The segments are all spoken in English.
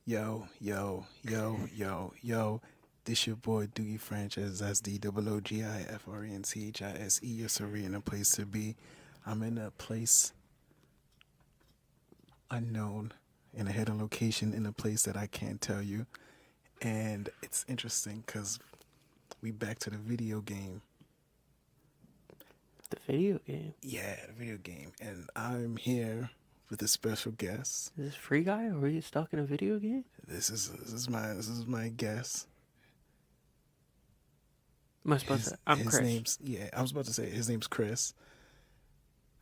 Yo, yo, yo, yo, yo. This your boy Doogie Franchise. That's DOOGIFRENCHISE. Your serene place to be. I'm in a place unknown, in a hidden location, in a place that I can't tell you. And it's interesting because we back to the video game. The video game. Yeah, the video game. And I'm here with a special guest. Is this Free Guy or are you stuck in a video game? This is my guest. Am I supposed to? I'm His Chris. name's I was about to say his name's Chris.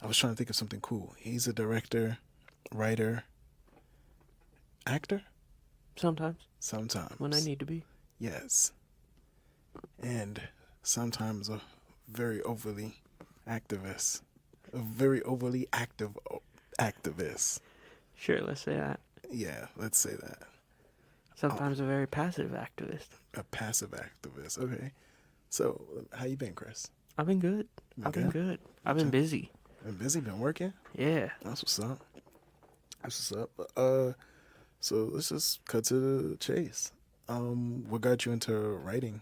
I was trying to think of something cool. He's a director, writer, actor. Sometimes. Sometimes. When I need to be. Yes. And sometimes a very overly activist. A very overly active activist. Sure, let's say that. Yeah, let's say that. Sometimes a very passive activist. A passive activist. Okay. So, how you been, Chris? I've been good. Been I've been good. I've been busy. Been busy? Been working? Yeah. That's what's up. That's what's up. So let's just cut to the chase. What got you into writing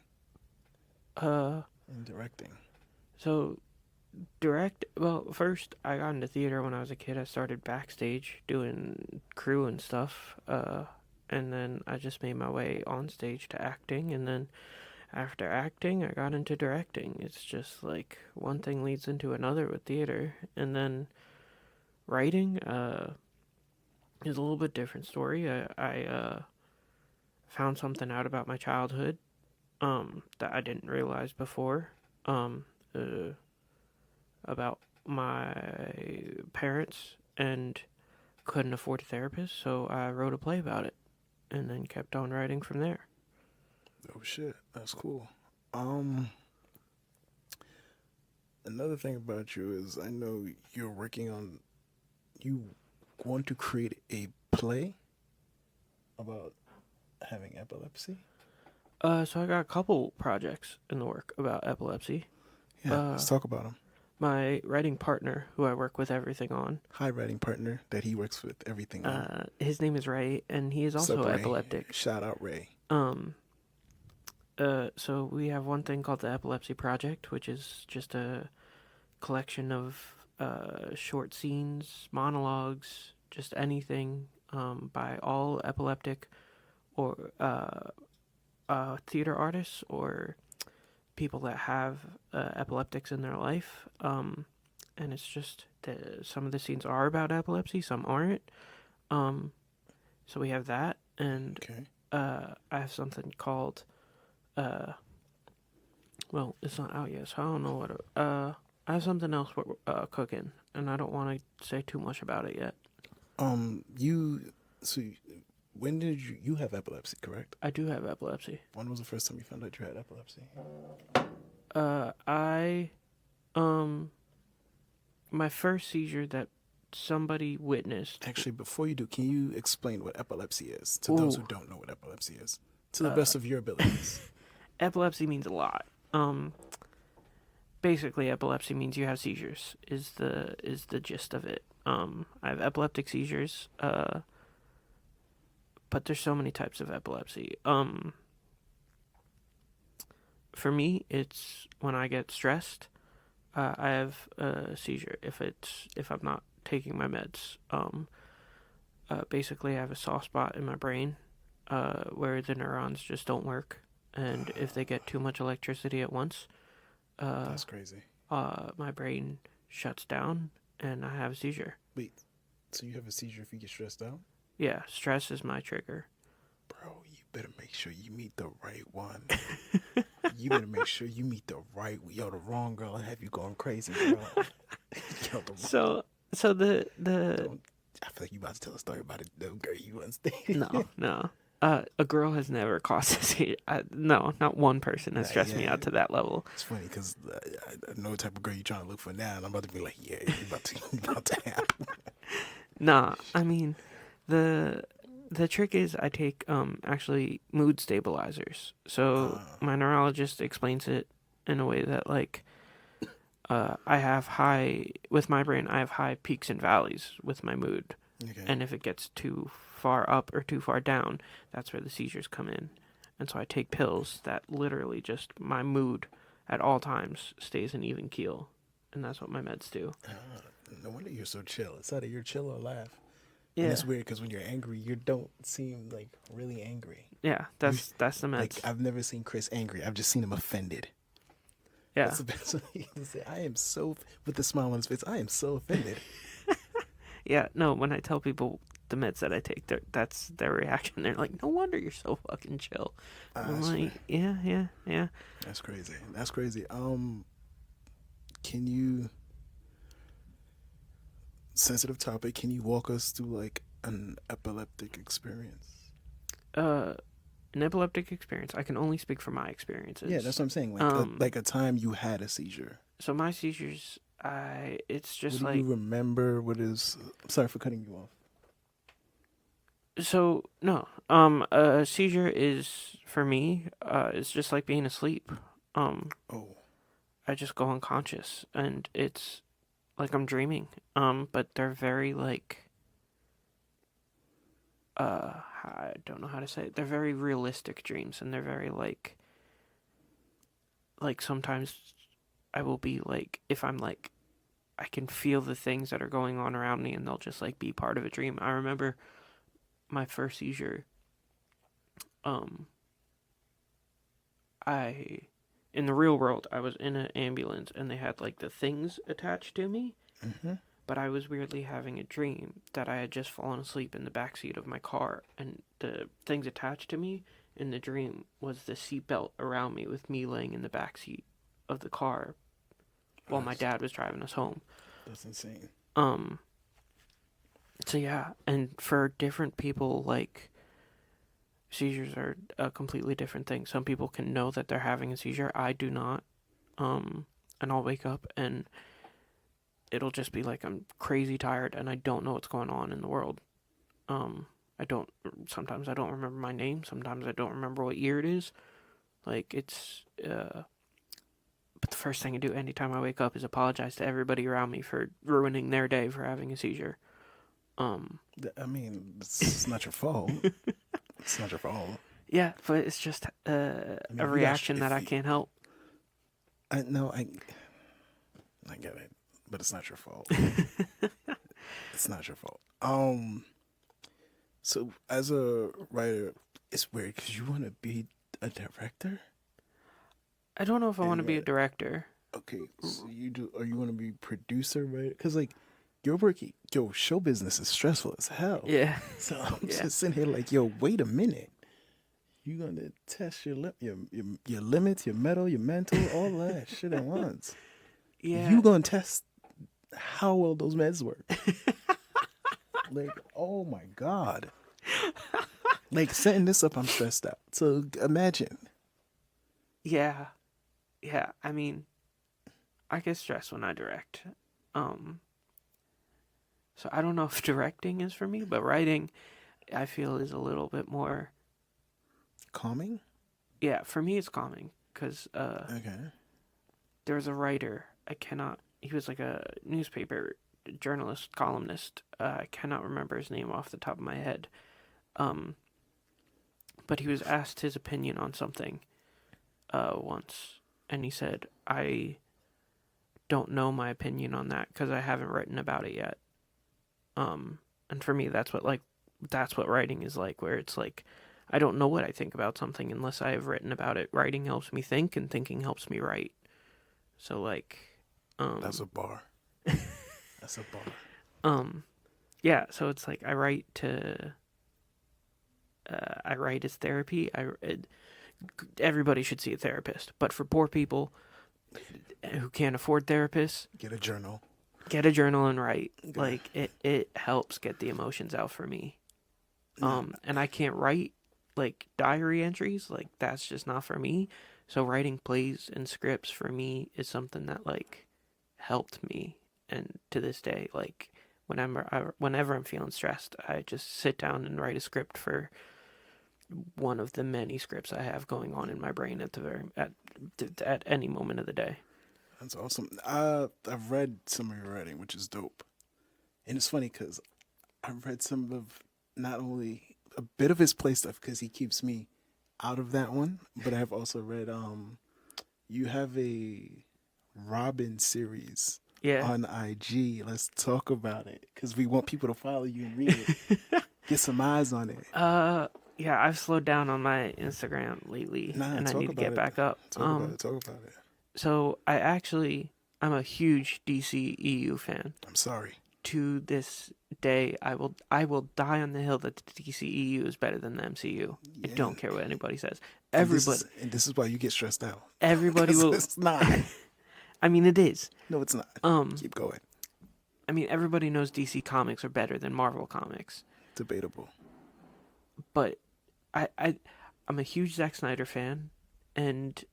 Uh, and directing? so first I got into theater when I was a kid. I started backstage doing crew and stuff. And then I just made my way on stage to acting, and then after acting, I got into directing. It's just like one thing leads into another with theater. And then writing is a little bit different story. I found something out about my childhood that I didn't realize before about my parents, and couldn't afford a therapist, so I wrote a play about it and then kept on writing from there. Oh shit, that's cool. Another thing about you is I know you're working on. You want to create a play about having epilepsy. So I got a couple projects in the work about epilepsy. Yeah, let's talk about them. My writing partner, who I work with everything on, Hi, writing partner that he works with everything on. his name is Ray, and he is also Sup, Ray? epileptic. Shout out Ray. So we have one thing called the Epilepsy Project, which is just a collection of short scenes, monologues, just anything by all epileptic or theater artists or people that have epileptics in their life. And it's just some of the scenes are about epilepsy, some aren't. So we have that, and Okay. I have something called well, it's not out yet, so I don't know what I have something else we're cooking, and I don't want to say too much about it yet. You so when did you have epilepsy? Correct. I do have epilepsy. When was the first time you found out you had epilepsy? I my first seizure that somebody witnessed. Actually, before you do, can you explain what epilepsy is to those who don't know what epilepsy is, to the best of your abilities? Epilepsy means a lot. Basically, epilepsy means you have seizures. Is the gist of it. I have epileptic seizures. But there's so many types of epilepsy. For me, it's when I get stressed. I have a seizure if I'm not taking my meds. Basically, I have a soft spot in my brain where the neurons just don't work, and if they get too much electricity at once, That's crazy. my brain shuts down and I have a seizure. Wait, so you have a seizure if you get stressed out? Yeah, stress is my trigger. Bro, you better make sure you meet the right one. You better make sure you meet the right. Yo, the wrong girl will have you going crazy, bro. Yo, So the I feel like you about to tell a story about the girl you on stage. no. A girl has never caused a seizure. No, not one person has stressed me out to that level. It's funny because I know the type of girl you're trying to look for now, and I'm about to be like, yeah, you about to happen. Nah, I mean, the trick is I take actually mood stabilizers. So my neurologist explains it in a way that like I have high with my brain. I have high peaks and valleys with my mood, Okay. and if it gets too far up or too far down, that's where the seizures come in. And so I take pills that literally just my mood at all times stays an even keel. And that's what my meds do. No wonder you're so chill. It's either you're chill or laugh. And Yeah. it's weird because when you're angry, you don't seem like really angry. Yeah, that's the meds. Like I've never seen Chris angry. I've just seen him offended. Yeah. That's the best way you can say. I am so with the smile on his face. I am so offended. Yeah, no, when I tell people the meds that I take, that's their reaction. They're like, no wonder you're so fucking chill. I'm like, yeah. That's crazy. That's crazy. Can you sensitive topic? Can you walk us through like an epileptic experience? An epileptic experience. I can only speak from my experiences. Yeah, that's what I'm saying. Like a time you had a seizure. So my seizures, it's just what do you remember? What is? Sorry for cutting you off. So no, a seizure is for me. It's just like being asleep. Oh. I just go unconscious, and it's like I'm dreaming. But they're very like. I don't know how to say it. They're very realistic dreams, and they're very like sometimes I will be like, if I'm like, I can feel the things that are going on around me, and they'll just like be part of a dream. I remember my first seizure. In the real world, I was in an ambulance, and they had like the things attached to me. Mm-hmm. But I was weirdly having a dream that I had just fallen asleep in the backseat of my car, and the things attached to me in the dream was the seatbelt around me with me laying in the backseat of the car while my dad was driving us home. That's insane. So yeah, and for different people, like, seizures are a completely different thing. Some people can know that they're having a seizure. I do not. And I'll wake up and it'll just be like I'm crazy tired and I don't know what's going on in the world. Sometimes I don't remember my name. Sometimes I don't remember what year it is. Like, it's, but the first thing I do anytime I wake up is apologize to everybody around me for ruining their day for having a seizure. I mean, it's not your fault. It's not your fault. Yeah, but it's just a reaction that I can't help. I get it, but it's not your fault. It's not your fault. So as a writer, it's weird because you want to be a director. I don't know if I want to be a director. Okay, so you do, or you want to be producer, right? Because like you're working, show business is stressful as hell. Yeah. So I'm just sitting here like, wait a minute. You're gonna test your limits, your metal, your mental, all that shit at once. Yeah. You gonna test how well those meds work. Like, oh my God. Like, setting this up, I'm stressed out. So imagine. Yeah. Yeah. I mean, I get stressed when I direct. So I don't know if directing is for me, but writing, I feel, is a little bit more calming. Yeah, for me it's calming because okay. There was a writer. He was like a newspaper journalist, columnist. I cannot remember his name off the top of my head. But he was asked his opinion on something once, and he said, I don't know my opinion on that because I haven't written about it yet. And for me, that's what writing is like, where it's like, I don't know what I think about something unless I have written about it. Writing helps me think, and thinking helps me write. So like, that's a bar. That's a bar. Yeah. So it's like I write as therapy. Everybody should see a therapist, but for poor people who can't afford therapists, get a journal and write. Like it helps get the emotions out for me. And I can't write like diary entries, like that's just not for me. So writing plays and scripts for me is something that like helped me, and to this day, like whenever I'm feeling stressed, I just sit down and write a script for one of the many scripts I have going on in my brain at any moment of the day. That's awesome. I've read some of your writing, which is dope, and it's funny because I've read some of not only a bit of his play stuff because he keeps me out of that one, but I've also read you have a Robin series Yeah. on IG. Let's talk about it because we want people to follow you and read it. Get some eyes on it. Yeah, I've slowed down on my Instagram lately, Nah, and I talk need to about get it. back up. Talk about it. Talk about it. So I'm a huge DC EU fan. I'm sorry. To this day, I will die on the hill that the DC EU is better than the MCU. I Yeah. don't care what anybody says. And Everybody, this is why you get stressed out. everybody 'Cause will. it's not. I mean, it is. No, it's not. Keep going. I mean, everybody knows DC comics are better than Marvel comics, Debatable. but I'm a huge Zack Snyder fan, and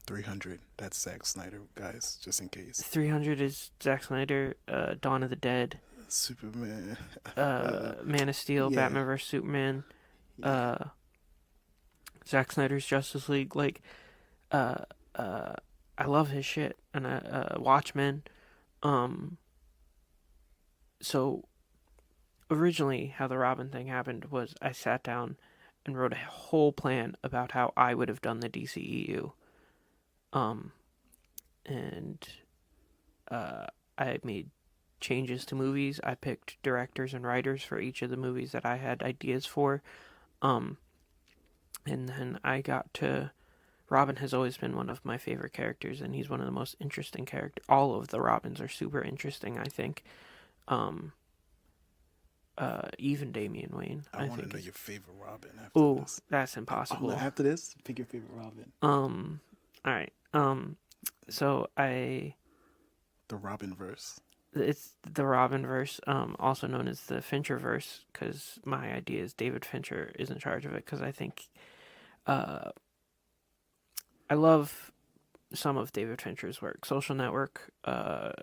300. That's Zack Snyder, guys, just in case. 300 is Zack Snyder, Dawn of the Dead, Superman. Man of Steel, Yeah. Batman vs Superman, Zack Snyder's Justice League. Like, I love his shit, and Watchmen. So originally, how the Robin thing happened was I sat down and wrote a whole plan about how I would have done the DCEU. And I made changes to movies. I picked directors and writers for each of the movies that I had ideas for. And then I got to Robin has always been one of my favorite characters, and he's one of the most interesting characters. All of the Robins are super interesting, I think. Even Damian Wayne. I want to think know your favorite Robin after Oh, this. that's impossible. After this, pick your favorite Robin. All right. So The Robin verse. it's the Robin verse, also known as the Fincher verse, because my idea is David Fincher is in charge of it, because I think, I love some of David Fincher's work. Social Network, I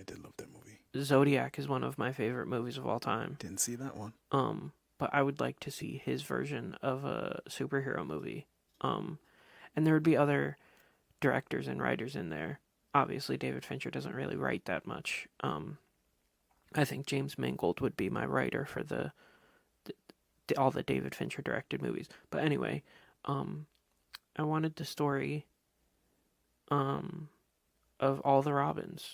did love that movie. Zodiac is one of my favorite movies of all time. Didn't see that one. But I would like to see his version of a superhero movie. And there would be other directors and writers in there. Obviously, David Fincher doesn't really write that much. I think James Mangold would be my writer for all the David Fincher directed movies. But anyway, I wanted the story of all the Robins.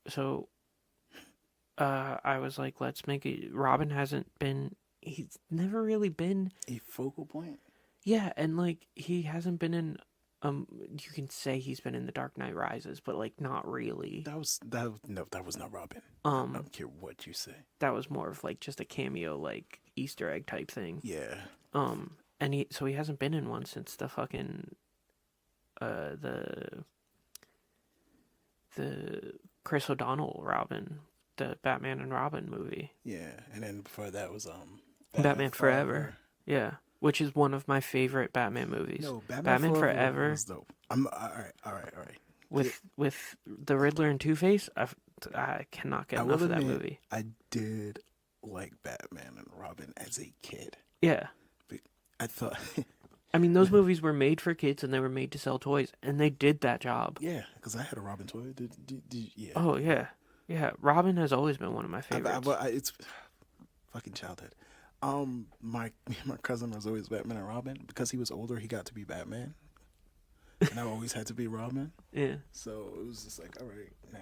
So I was like, let's make it. Robin he's never really been a focal point. Yeah, and like he hasn't been in you can say he's been in The Dark Knight Rises, but like not really. That was not Robin. I don't care what you say. That was more of like just a cameo, like Easter egg type thing. Yeah. And he hasn't been in one since the fucking the Chris O'Donnell Robin, the Batman and Robin movie. Yeah, and then before that was Batman Forever. Yeah, which is one of my favorite Batman movies. No, Batman Forever was dope. I'm all right. With the Riddler and Two-Face, I cannot get enough of that movie. I did like Batman and Robin as a kid. Yeah. I thought I mean, those movies were made for kids and they were made to sell toys, and they did that job. Yeah, because I had a Robin toy. Yeah. Oh, yeah. Yeah, Robin has always been one of my favorites. It's fucking childhood. My cousin was always Batman and Robin. Because he was older, he got to be Batman. And I always had to be Robin. Yeah. So it was just like, all right, now.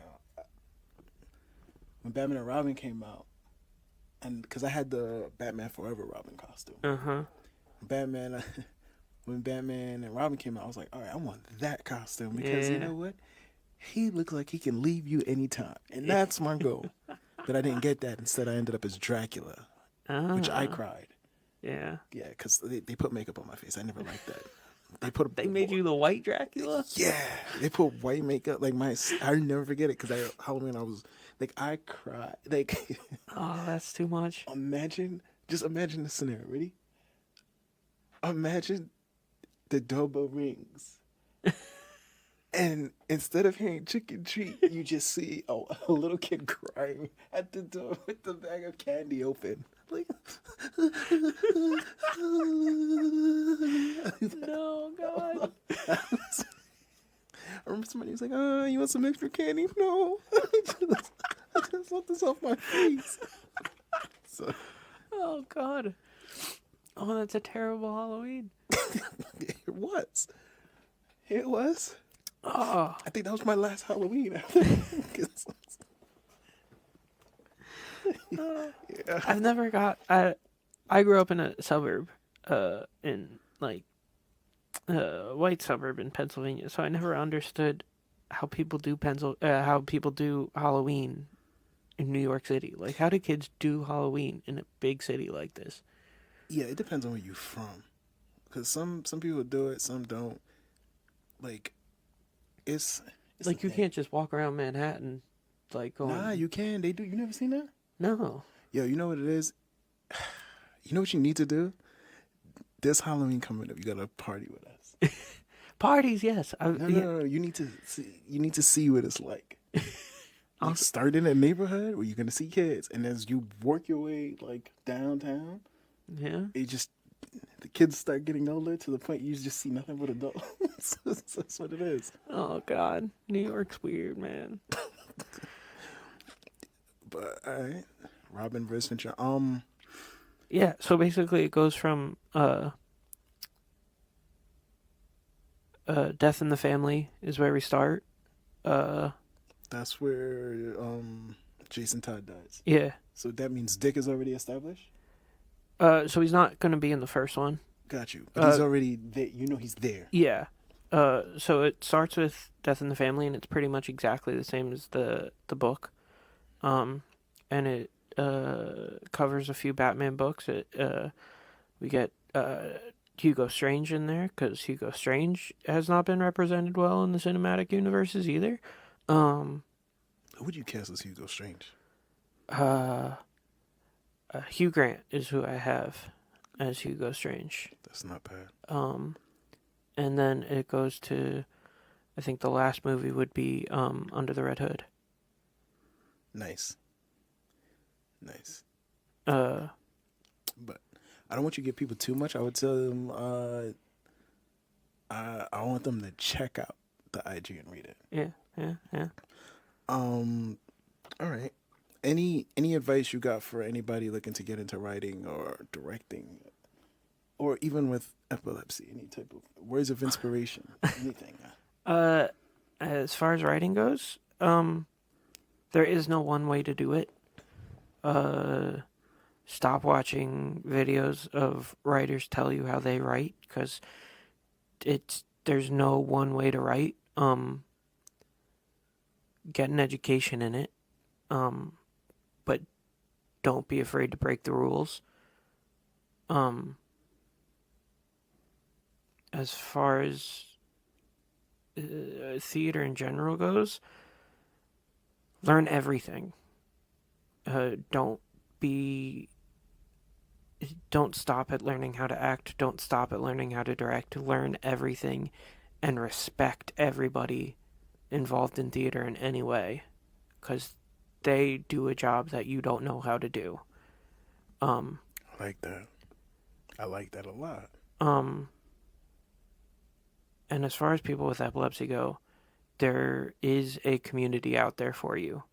When Batman and Robin came out, and because I had the Batman Forever Robin costume. Uh-huh. When Batman and Robin came out, I was like, all right, I want that costume. Because you know what? He looks like he can leave you anytime. And that's my goal. But I didn't get that. Instead, I ended up as Dracula, which I cried. Yeah. Yeah, because they put makeup on my face. I never liked that. They made you the white Dracula? Yeah. They put white makeup. Like, I'll never forget it because Halloween, I was, like, I cried. Like, oh, that's too much. Just imagine the scenario. Ready? Imagine the doorbell rings. And instead of hearing trick or treat, you just see a little kid crying at the door with the bag of candy open. Like, no, God. remember somebody was like, you want some extra candy? No. I just want this off my face. So. Oh, God. Oh, that's a terrible Halloween. It was. It was. Oh. I think that was my last Halloween. Yeah. I've never got... I grew up in a suburb, in, like, white suburb in Pennsylvania, so I never understood how people do Halloween in New York City. Like, how do kids do Halloween in a big city like this? Yeah, it depends on where you're from. Because some people do it, some don't. Like, it's like, you can't just walk around Manhattan, like, going... Nah, you can. They do. You never seen that? No. Yo, you know what it is? You know what you need to do? This Halloween coming up, you gotta party with us. Parties, yes. No. You need to see. You need to see what it's like. You start in a neighborhood where you're gonna see kids, and as you work your way like downtown, yeah, the kids start getting older to the point you just see nothing but adults. That's what it is. Oh God, New York's weird, man. But all right, Robin versus Fincher. Yeah, so basically it goes from Death in the Family is where we start. That's where Jason Todd dies. Yeah. So that means Dick is already established? So he's not going to be in the first one. Got you. But he's already there. You know he's there. Yeah. So it starts with Death in the Family, and it's pretty much exactly the same as the book. And it covers a few Batman books. We get Hugo Strange in there, because Hugo Strange has not been represented well in the cinematic universes either. Who would you cast as Hugo Strange? Hugh Grant is who I have as Hugo Strange. That's not bad. And then it goes to, I think the last movie would be Under the Red Hood. Nice. But I don't want you to give people too much. I would tell them I want them to check out the IG and read it. Yeah. All right. Any advice you got for anybody looking to get into writing or directing, or even with epilepsy? Any type of words of inspiration? Anything? As far as writing goes, there is no one way to do it. Stop watching videos of writers tell you how they write, because there's no one way to write. Get an education in it, but don't be afraid to break the rules. As far as theater in general goes, learn everything. Don't stop at learning how to act. Don't stop at learning how to direct. Learn everything and respect everybody involved in theater in any way, because they do a job that you don't know how to do. I like that. I like that a lot. And as far as people with epilepsy go, there is a community out there for you.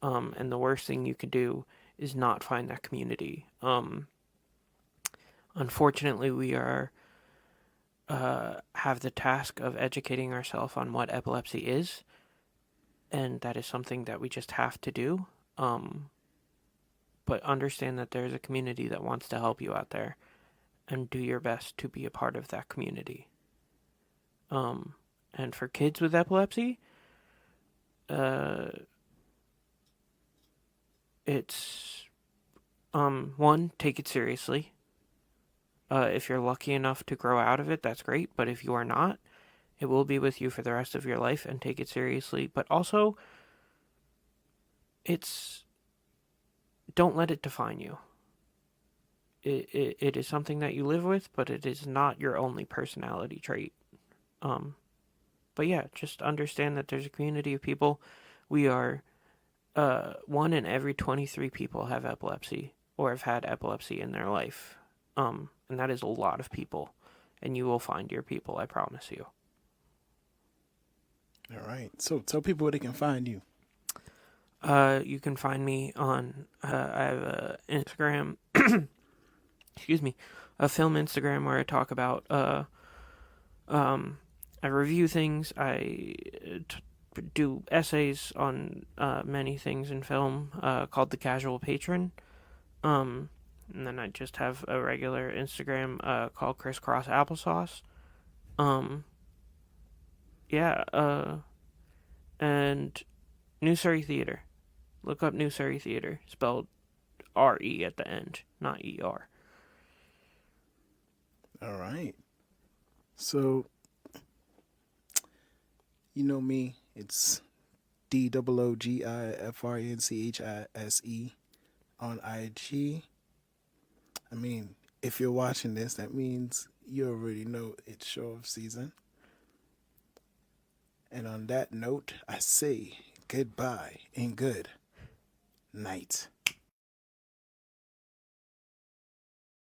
And the worst thing you can do is not find that community. Unfortunately, we have the task of educating ourselves on what epilepsy is, and that is something that we just have to do. But understand that there's a community that wants to help you out there, and do your best to be a part of that community. And for kids with epilepsy, it's one, take it seriously. If you're lucky enough to grow out of it, that's great. But if you are not, it will be with you for the rest of your life, and take it seriously. But also, don't let it define you. It is something that you live with, but it is not your only personality trait. But yeah, just understand that there's a community of people. We are 1 in every 23 people have epilepsy or have had epilepsy in their life. And that is a lot of people. And you will find your people, I promise you. All right. So tell people where they can find you. You can find me on, I have a Instagram, excuse me, a film Instagram where I talk about, I review things, do essays on, many things in film, called The Casual Patron. And then I just have a regular Instagram, called Crisscross Applesauce. Um, yeah, and New Surrey Theater. Look up New Surrey Theater, spelled R-E at the end, not E-R. All right. So, you know me. It's DOOGIFRENCHISE on IG. I mean, if you're watching this, that means you already know it's show off season. And on that note, I say goodbye and good night.